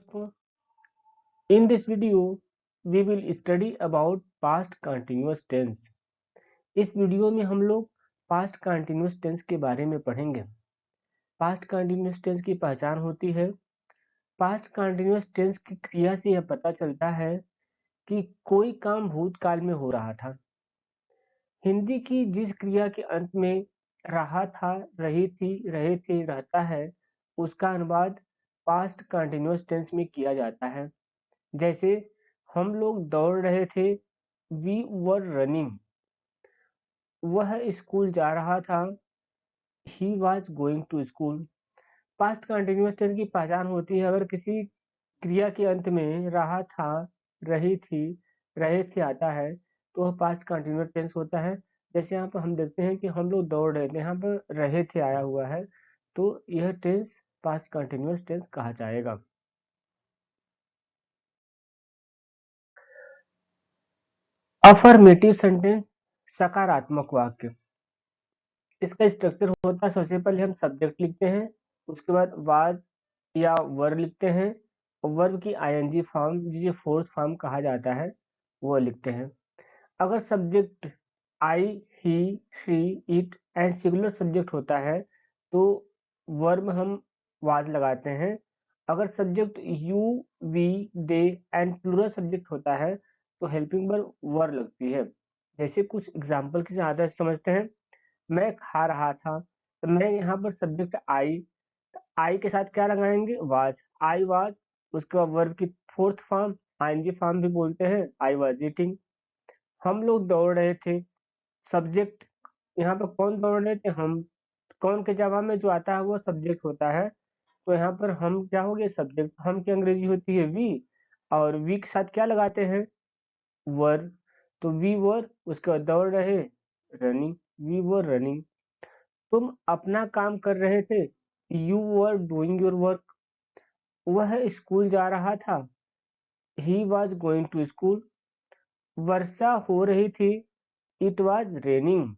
दोस्तों, in this video we will study about past continuous tense। इस video में हम लोग past continuous tense के बारे में पढ़ेंगे। past continuous tense की पहचान होती है। past continuous tense की क्रिया से यह पता चलता है कि कोई काम भूतकाल में हो रहा था। हिंदी की जिस क्रिया के अंत में रहा था, रही थी, रहे थे, रहता है, उसका अनुवाद past continuous tense में किया जाता है। जैसे हम लोग दौड़ रहे थे, वी वर रनिंग। वह स्कूल जा रहा था, he was going to school. Past continuous tense की पहचान होती है अगर किसी क्रिया के अंत में रहा था, रही थी, रहे थे आता है तो वह पास्ट कंटिन्यूअस टेंस होता है। जैसे यहाँ पर हम देखते हैं कि हम लोग दौड़ रहे थे, यहाँ पर रहे थे आया हुआ है, तो यह टेंस पास्ट कंटिन्यूअस टेंस कहा जाएगा। अफर्मेटिव सेंटेंस, सकारात्मक वाक्य। इसका स्ट्रक्चर होता है, सबसे पहले हम सब्जेक्ट लिखते हैं, उसके बाद वाज या वर लिखते हैं, और वर्ब की आईएनजी फॉर्म जिसे फोर्थ फॉर्म कहा जाता है वो लिखते हैं। अगर subject I, he, she, it and singular subject होता है तो वर्ब हम वाज लगाते हैं। अगर subject you, we, they and plural subject होता है तो हेल्पिंग वर्ब वर लगती है। जैसे कुछ एग्जाम्पल की सहायता से समझते हैं। मैं खा रहा था, तो मैं यहाँ पर सब्जेक्ट आई के साथ क्या लगाएंगे, वाज। आई वाज, उसके बाद वर्ब की फोर्थ फॉर्म आईएनजी फॉर्म भी बोलते हैं, आई वाज ईटिंग। हम लोग दौड़ रहे थे, सब्जेक्ट यहाँ पर कौन दौड़ रहे थे, हम। कौन के जवाब में जो आता है वो सब्जेक्ट होता है, तो यहाँ पर हम क्या हो गए, सब्जेक्ट। हम की अंग्रेजी होती है वी, और वी के साथ क्या लगाते हैं, वर। तो वी वर, उसके बाद दौड़ रहे, रनिंग, वी वर रनिंग। तुम अपना काम कर रहे थे, you were doing your work. वह स्कूल जा रहा था, he was going to school. वर्षा हो रही थी, it was raining.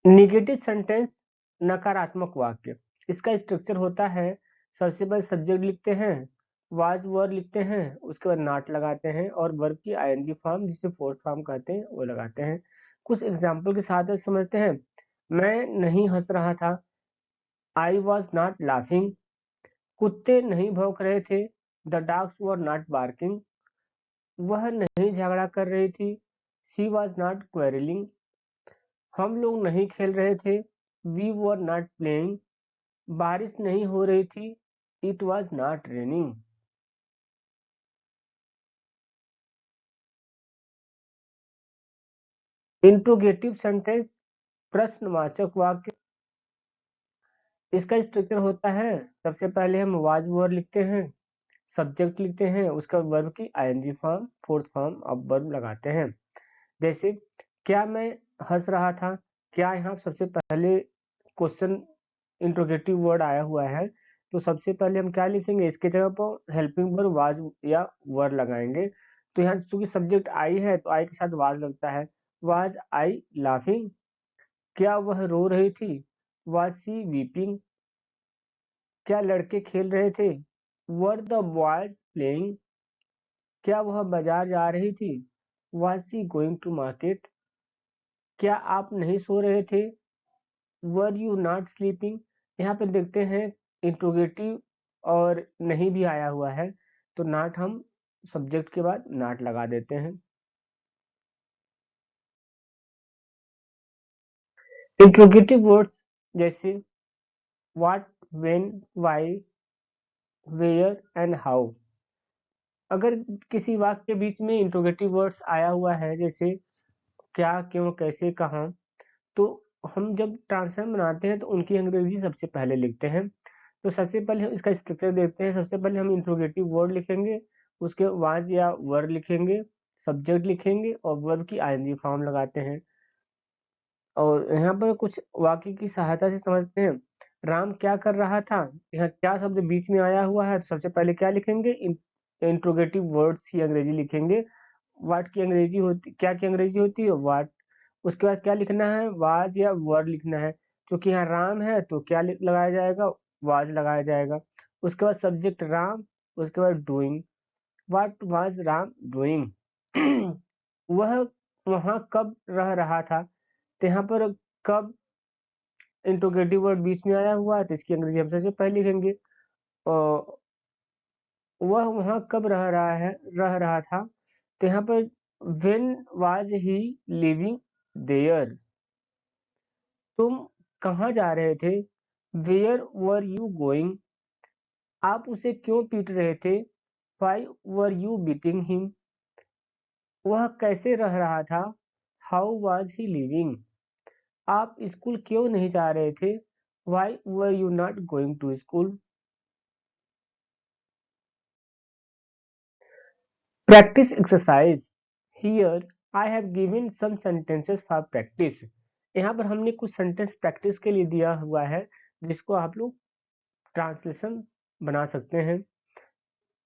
Negative sentence, नकारात्मक वाक्य। इसका स्ट्रक्चर होता है, सबसे पहले सब्जेक्ट लिखते हैं, वाज वर लिखते हैं, उसके बाद नॉट लगाते हैं और वर्ब की आईएनजी फॉर्म जिसे फोर्थ फॉर्म कहते हैं वो लगाते हैं। कुछ एग्जाम्पल के साथ समझते हैं। मैं नहीं हंस रहा था, आई वॉज नॉट लाफिंग। कुत्ते नहीं भौंक रहे थे, the dogs were not barking. वह नहीं झगड़ा कर रही थी, शी वॉज नॉट क्वेरलिंग। हम लोग नहीं खेल रहे थे, वी वर नॉट प्लेइंग। बारिश नहीं हो रही थी, it was not raining. Interrogative sentence, प्रश्नवाचक वाक्य। इसका स्ट्रक्चर होता है, सबसे पहले हम वाज वर लिखते हैं, सब्जेक्ट लिखते हैं, उसका वर्ब की आईएनजी फॉर्म फोर्थ फॉर्म अब वर्ब लगाते हैं। जैसे क्या मैं हंस रहा था, क्या यहाँ सबसे पहले क्वेश्चन इंट्रोगेटिव वर्ड आया हुआ है, तो सबसे पहले हम क्या लिखेंगे, इसके जगह पर हेल्पिंग वर्ब वाज या वर लगाएंगे। तो यहाँ चूंकि सब्जेक्ट आई है तो आई के साथ वाज लगता है, वाज आई लाफिंग। क्या वह रो रही थी, वाज सी वीपिंग। क्या लड़के खेल रहे थे, वर द बॉयज प्लेइंग। क्या वह बाजार जा रही थी, was she going to market. क्या आप नहीं सो रहे थे, वर यू नॉट स्लीपिंग। यहाँ पे देखते हैं इंट्रोगेटिव और नहीं भी आया हुआ है तो नॉट हम सब्जेक्ट के बाद नॉट लगा देते हैं। इंट्रोगेटिव वर्ड्स जैसे what, when, why, where and how. अगर किसी वाक्य के बीच में इंट्रोगेटिव वर्ड्स आया हुआ है, जैसे क्या, क्यों, कैसे, कहाँ, तो हम जब ट्रांसलेशन बनाते हैं तो उनकी अंग्रेजी सबसे पहले लिखते हैं। तो सबसे पहले हम इसका स्ट्रक्चर देखते हैं। सबसे पहले हम इंट्रोगेटिव वर्ड लिखेंगे, उसके वाज या वर लिखेंगे, सब्जेक्ट लिखेंगे और वर्ब की आईएनजी फॉर्म लगाते हैं। और यहाँ पर कुछ वाक्य की सहायता से समझते हैं। राम क्या कर रहा था, यहाँ क्या शब्द बीच में आया हुआ है, तो सबसे पहले क्या लिखेंगे, इंट्रोगेटिव वर्ड्स की अंग्रेजी लिखेंगे। वाट की अंग्रेजी होती, क्या की अंग्रेजी होती है, वाट। उसके बाद क्या लिखना है, वाज या वर्ड लिखना है। क्योंकि यहाँ राम है तो क्या लगाया जाएगा, वाज लगाया जाएगा। उसके बाद सब्जेक्ट राम, उसके बाद doing, what was Ram doing. वह वहां कब रह रहा था, तो यहाँ पर कब इंट्रोगेटिव वर्ड बीच में आया हुआ है तो इसकी अंग्रेजी हम सबसे पहले लिखेंगे। और वह वहां कब रह रहा था, तो यहाँ पर when was he living there. तुम कहाँ जा रहे थे, वेयर वर यू गोइंग। आप उसे क्यों पीट रहे थे, why were you beating him. वह कैसे रह रहा था, हाउ वाज ही लिविंग। आप स्कूल क्यों नहीं जा रहे थे, why were you not going to school. Practice exercise, here I have given some sentences for practice. यहाँ पर हमने कुछ सेंटेंस प्रैक्टिस के लिए दिया हुआ है, जिसको आप लोग ट्रांसलेशन बना सकते हैं।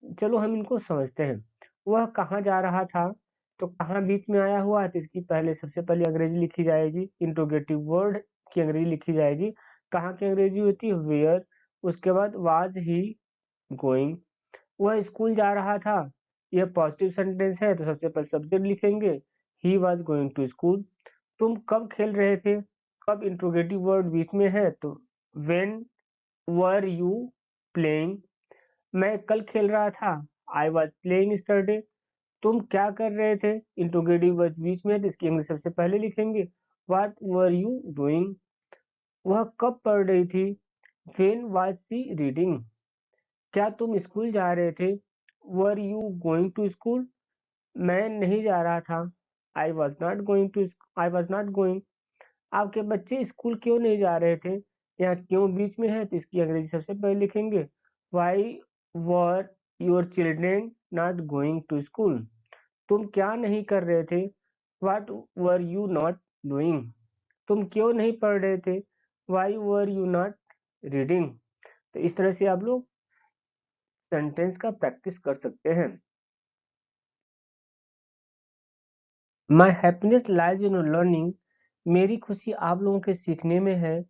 चलो हम इनको समझते हैं। वह कहाँ जा रहा था, तो कहाँ बीच में आया हुआ है तो इसकी पहले सबसे पहले अंग्रेजी लिखी जाएगी, इंट्रोगेटिव वर्ड की अंग्रेजी लिखी जाएगी। कहाँ की अंग्रेजी होती है, वेयर। उसके बाद वाज ही गोइंग, वह स्कूल जा रहा था। यह पॉजिटिव सेंटेंस है तो सबसे पहले सब्जेक्ट लिखेंगे, he was going to school. तुम कब खेल रहे थे, कब इंट्रोगेटिव वर्ड बीच में है तो व्हेन वर यू प्लेइंग। मैं कल खेल रहा था, आई वॉज प्लेइंग यस्टरडे। तुम क्या कर रहे थे, इंट्रोगेटिव वर्ड बीच में है तो इसकी इंग्लिश सबसे पहले लिखेंगे, व्हाट वर यू डूइंग। वह कब पढ़ रही थी, व्हेन वाज शी रीडिंग। क्या तुम स्कूल जा रहे थे, were you going to school. मैं नहीं जा रहा था, I was not going to I was not going. आपके बच्चे स्कूल क्यों नहीं जा रहे थे, यहाँ क्यों बीच में है तो इसकी अंग्रेजी सबसे पहले लिखेंगे, why were your children not going to school. तुम क्या नहीं कर रहे थे, what were you not doing. तुम क्यों नहीं पढ़ रहे थे, why were you not reading. तो इस तरह से आप लोग सेंटेंस का प्रैक्टिस कर सकते हैं। My happiness lies in learning, मेरी खुशी आप लोगों के सीखने में है।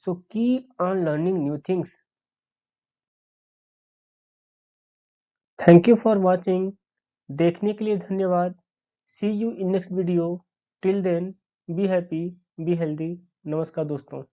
So keep on learning new things. Thank you for watching, देखने के लिए धन्यवाद। See you in next video, till then be happy, be healthy. नमस्कार दोस्तों।